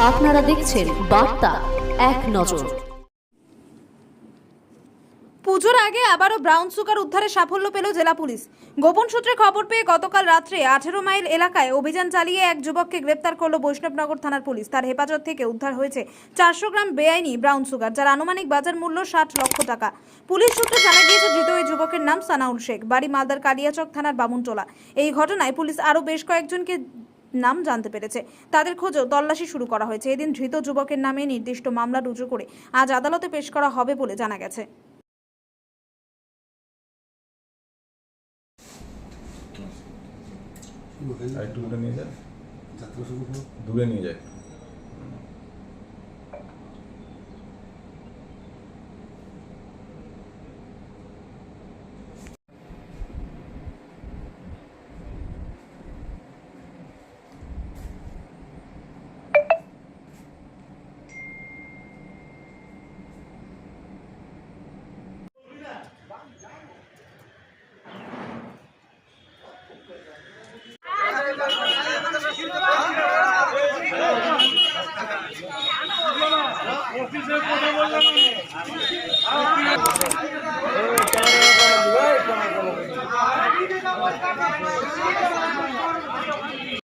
আপনারা দেখছেন বার্তা এক নজর। পুজোর আগে আবারও ব্রাউন সুগার উদ্ধারে সাফল্য পেল জেলা পুলিশ। গোপন সূত্রে খবর পেয়ে গতকাল রাত্রে 18 মাইল এলাকায় অভিযান চালিয়ে এক যুবককে গ্রেপ্তার করল বৈষ্ণবনগর থানার পুলিশ। তার হেফাজত থেকে উদ্ধার হয়েছে 400 গ্রাম বেআইনি ব্রাউন সুগার, যার আনুমানিক বাজার মূল্য 60 লক্ষ টাকা। পুলিশ সূত্রে জানা গিয়েছে ধৃত ওই যুবকের নাম সানাউল শেখ, বাড়ি মালদার কালিয়াচক থানার বামুনটোলা। এই ঘটনায় পুলিশ আরও বেশ কয়েকজনকে নাম জানতে পেরেছে। তাদের খোঁজেও তল্লাশি শুরু করা হয়েছে। এদিন ধৃত যুবকের নামে নির্দিষ্ট মামলা রুজু করে আজ আদালতে পেশ করা হবে বলে জানা গেছে। একটু দূরে নিয়ে যায়, দূরে নিয়ে যায়। অফিসে কথা বললাম।